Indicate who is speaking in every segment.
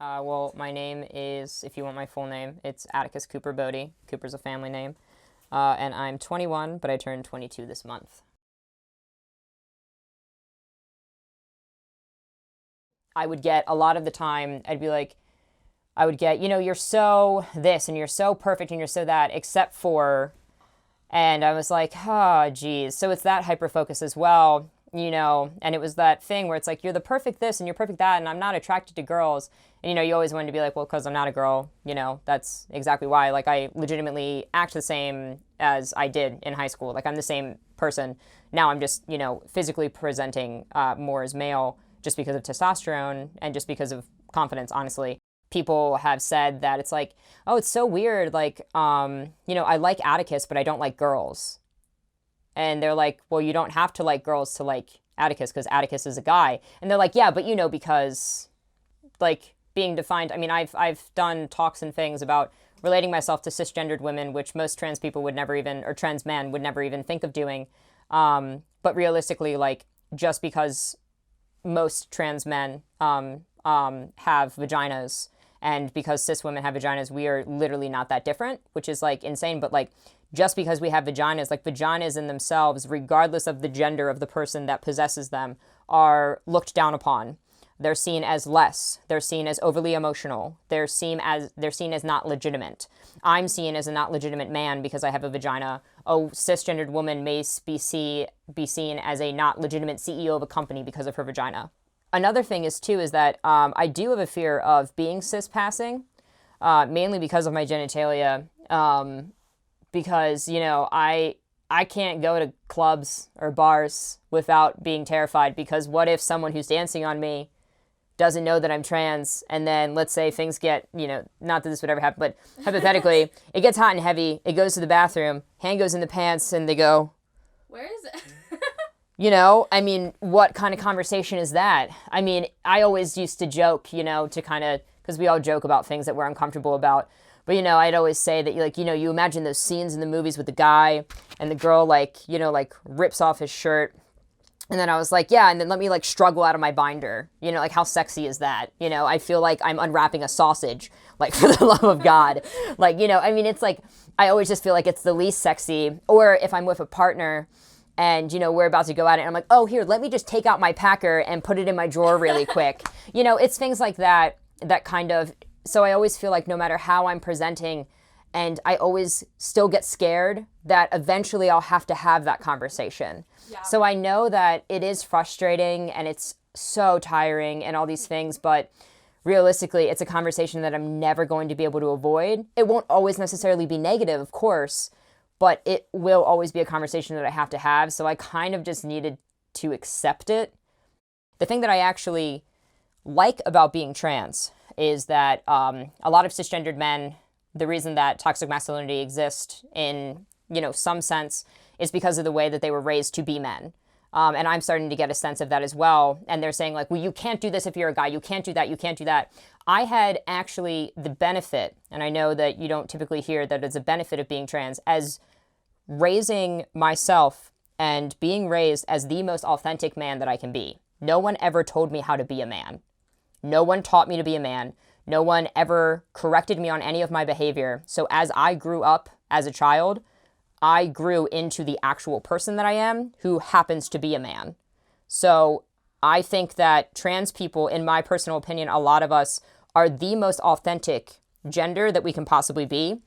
Speaker 1: Well, my name is, if you want my full name, it's Atticus Cooper Boidy. Cooper's a family name. And I'm 21, but I turned 22 this month. I would get a lot of the time, I would get, you're so this and you're so perfect and you're so that, except for, and I was like, oh, geez. So it's that hyper focus as well, and it was that thing where it's like, you're the perfect this and you're perfect that, and I'm not attracted to girls. And, you always wanted to be like, well, because I'm not a girl, that's exactly why. Like, I legitimately act the same as I did in high school. Like, I'm the same person. Now I'm just, physically presenting more as male just because of testosterone and just because of confidence, honestly. People have said that it's like, oh, it's so weird. Like, I like Atticus, but I don't like girls. And they're like, well, you don't have to like girls to like Atticus because Atticus is a guy. And they're like, yeah, but because like being defined, I mean, I've done talks and things about relating myself to cisgendered women, which most trans people would never even, or trans men would never even think of doing. But realistically, like, just because most trans men have vaginas, and because cis women have vaginas, we are literally not that different, which is like insane. But like, just because we have vaginas, like vaginas in themselves, regardless of the gender of the person that possesses them, are looked down upon. They're seen as less. They're seen as overly emotional. They're seen as not legitimate. I'm seen as a not legitimate man because I have a vagina. A cisgendered woman may be seen as a not legitimate CEO of a company because of her vagina. Another thing is that I do have a fear of being cis passing, mainly because of my genitalia. Because I can't go to clubs or bars without being terrified, because what if someone who's dancing on me doesn't know that I'm trans, and then let's say things get, not that this would ever happen, but hypothetically, it gets hot and heavy, it goes to the bathroom, hand goes in the pants, and they go,
Speaker 2: where is it?
Speaker 1: I mean, what kind of conversation is that? I mean, I always used to joke, to kind of, because we all joke about things that we're uncomfortable about. But, I'd always say that, you imagine those scenes in the movies with the guy and the girl, rips off his shirt. And then I was like, yeah, and then let me, struggle out of my binder. How sexy is that? I feel like I'm unwrapping a sausage, for the love of God. I mean, it's like, I always just feel like it's the least sexy. Or if I'm with a partner and, we're about to go at it, and I'm like, oh, here, let me just take out my packer and put it in my drawer really quick. It's things like that kind of... So I always feel like no matter how I'm presenting, and I always still get scared that eventually I'll have to have that conversation. Yeah. So I know that it is frustrating and it's so tiring and all these things, but realistically, it's a conversation that I'm never going to be able to avoid. It won't always necessarily be negative, of course, but it will always be a conversation that I have to have. So I kind of just needed to accept it. The thing that I actually like about being trans is that a lot of cisgendered men, the reason that toxic masculinity exists in, some sense, is because of the way that they were raised to be men. And I'm starting to get a sense of that as well. And they're saying well, you can't do this if you're a guy. You can't do that. You can't do that. I had actually the benefit, and I know that you don't typically hear that it's a benefit of being trans, as raising myself and being raised as the most authentic man that I can be. No one ever told me how to be a man. No one taught me to be a man. No one ever corrected me on any of my behavior. So as I grew up as a child, I grew into the actual person that I am, who happens to be a man. So I think that trans people, in my personal opinion, a lot of us are the most authentic gender that we can possibly be.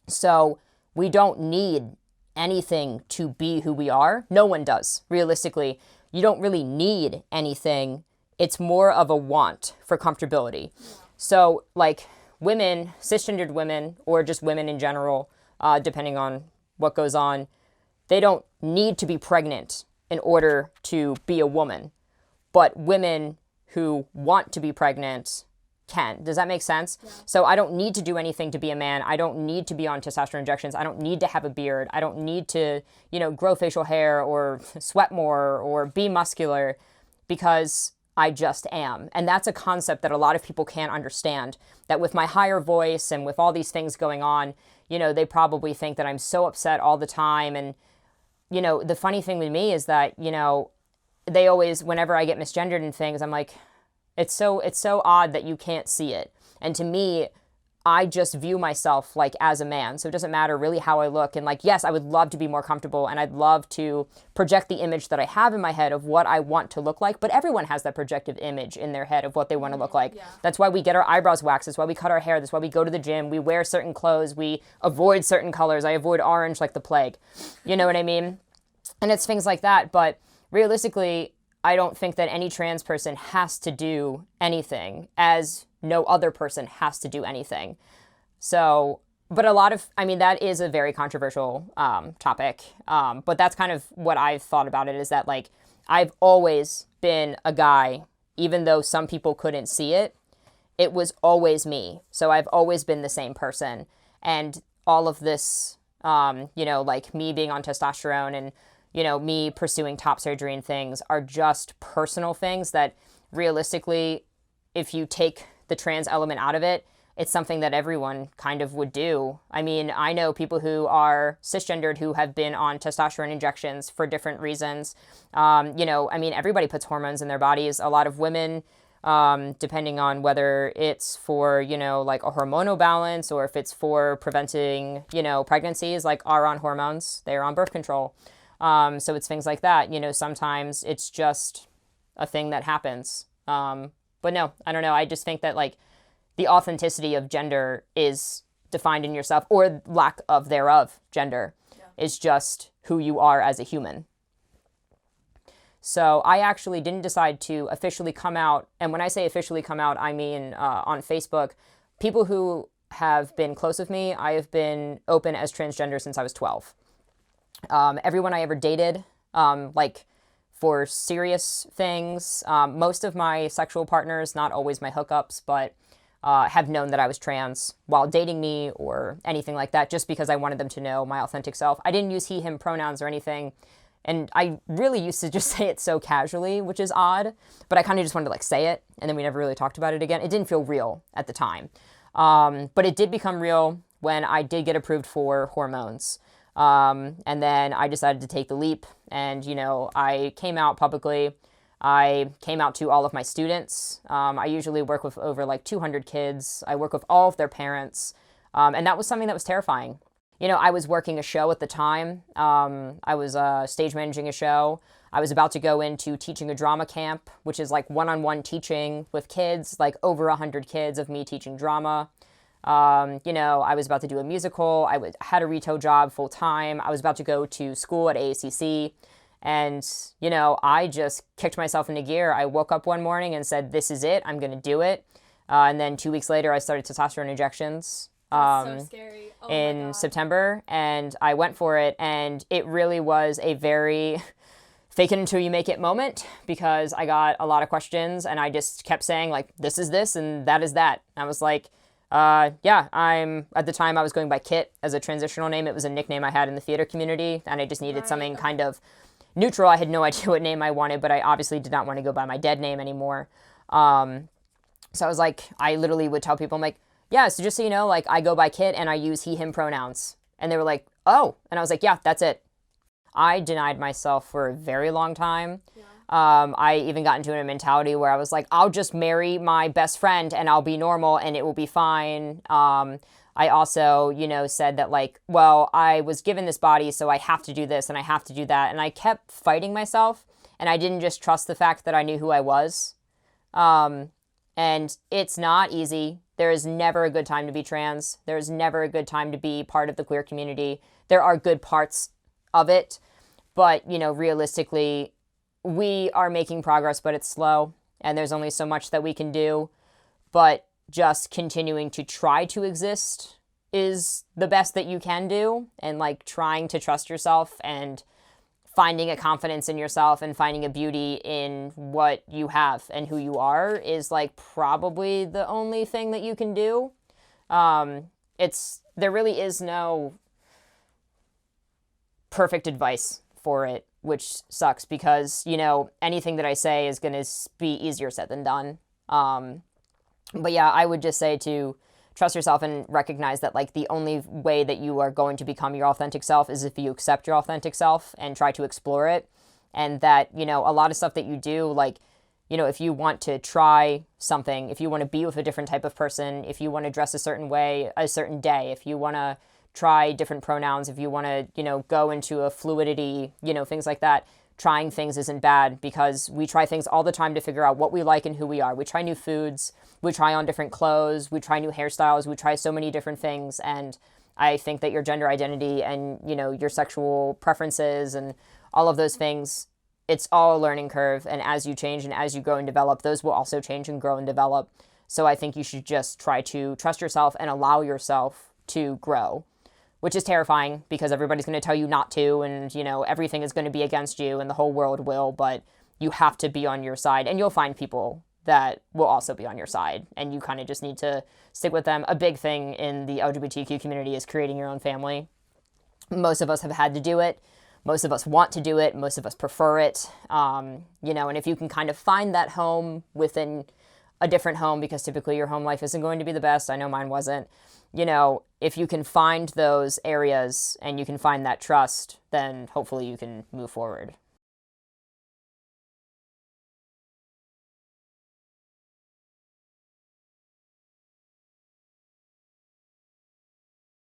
Speaker 1: So we don't need anything to be who we are. No one does, realistically. You don't really need anything. It's more of a want for comfortability. So, women, cisgendered women, or just women in general, depending on what goes on, they don't need to be pregnant in order to be a woman. But women who want to be pregnant can. Does that make sense? Yeah. So I don't need to do anything to be a man. I don't need to be on testosterone injections. I don't need to have a beard. I don't need to, grow facial hair or sweat more or be muscular, because I just am. And that's a concept that a lot of people can't understand, that with my higher voice and with all these things going on, they probably think that I'm so upset all the time. And, the funny thing with me is that, they always, whenever I get misgendered and things, I'm like, It's so odd that you can't see it. And to me, I just view myself like as a man. So it doesn't matter really how I look. And like, yes, I would love to be more comfortable and I'd love to project the image that I have in my head of what I want to look like. But everyone has that projective image in their head of what they want to look like. Yeah. That's why we get our eyebrows waxed. That's why we cut our hair. That's why we go to the gym. We wear certain clothes. We avoid certain colors. I avoid orange like the plague. You know what I mean? And it's things like that. But realistically, I don't think that any trans person has to do anything, as no other person has to do anything. So, but that is a very controversial topic. But that's kind of what I've thought about it, is that like, I've always been a guy, even though some people couldn't see it. It was always me. So I've always been the same person. And all of this, like me being on testosterone and, me pursuing top surgery and things are just personal things that realistically, if you take the trans element out of it, it's something that everyone kind of would do. I mean, I know people who are cisgendered who have been on testosterone injections for different reasons. Everybody puts hormones in their bodies. A lot of women, depending on whether it's for, like a hormonal balance or if it's for preventing, pregnancies, like are on hormones. They're on birth control. So it's things like that. Sometimes it's just a thing that happens. But no, I don't know. I just think that like the authenticity of gender is defined in yourself, or lack of thereof gender is just who you are as a human. So I actually didn't decide to officially come out. And when I say officially come out, I mean on Facebook. People who have been close with me, I have been open as transgender since I was 12. Everyone I ever dated, for serious things, most of my sexual partners, not always my hookups, but have known that I was trans while dating me or anything like that, just because I wanted them to know my authentic self. I didn't use he, him pronouns or anything. And I really used to just say it so casually, which is odd, but I kind of just wanted to like say it. And then we never really talked about it again. It didn't feel real at the time. But it did become real when I did get approved for hormones. And then I decided to take the leap and, I came out publicly. I came out to all of my students. I usually work with over like 200 kids. I work with all of their parents. And that was something that was terrifying. I was working a show at the time. I was stage managing a show. I was about to go into teaching a drama camp, which is like one-on-one teaching with kids, like over 100 kids of me teaching drama. I was about to do a musical. I had a retail job full time. I was about to go to school at AACC. And, I just kicked myself into gear. I woke up one morning and said, this is it. I'm going to do it. And then 2 weeks later, I started testosterone injections.
Speaker 2: That's so scary. Oh
Speaker 1: in September. And I went for it. And it really was a very fake it until you make it moment, because I got a lot of questions and I just kept saying like, this is this and that is that. And I was like, at the time I was going by Kit as a transitional name. It was a nickname I had in the theater community, and I just needed something kind of neutral. I had no idea what name I wanted, but I obviously did not want to go by my dead name anymore. So I was like, I literally would tell people, I'm like, yeah, so just so you know, like I go by Kit and I use he, him pronouns. And they were like, oh, and I was like, yeah, that's it. I denied myself for a very long time. Yeah. I even got into a mentality where I was like, I'll just marry my best friend and I'll be normal and it will be fine. I also, said that like, well, I was given this body, so I have to do this and I have to do that. And I kept fighting myself, and I didn't just trust the fact that I knew who I was. And it's not easy. There is never a good time to be trans. There's never a good time to be part of the queer community. There are good parts of it, but, realistically, we are making progress, but it's slow, and there's only so much that we can do. But just continuing to try to exist is the best that you can do, and like trying to trust yourself and finding a confidence in yourself and finding a beauty in what you have and who you are is like probably the only thing that you can do. There really is no perfect advice for it, which sucks because, anything that I say is going to be easier said than done. But yeah, I would just say to trust yourself and recognize that like the only way that you are going to become your authentic self is if you accept your authentic self and try to explore it. And that, a lot of stuff that you do, like you know, if you want to try something, if you want to be with a different type of person, if you want to dress a certain way a certain day, if you want to try different pronouns, if you want to, you know, go into a fluidity, you know, things like that, trying things isn't bad, because we try things all the time to figure out what we like and who we are. We try new foods, we try on different clothes, we try new hairstyles, we try so many different things. And I think that your gender identity and, you know, your sexual preferences and all of those things, it's all a learning curve. And as you change and as you grow and develop, those will also change and grow and develop. So I think you should just try to trust yourself and allow yourself to grow, which is terrifying because everybody's going to tell you not to, and, you know, everything is going to be against you and the whole world will, but you have to be on your side, and you'll find people that will also be on your side, and you kind of just need to stick with them. A big thing in the LGBTQ community is creating your own family. Most of us have had to do it. Most of us want to do it. Most of us prefer it. You know, and if you can kind of find that home within a different home, because typically your home life isn't going to be the best. I know mine wasn't. You know, if you can find those areas and you can find that trust, then hopefully you can move forward.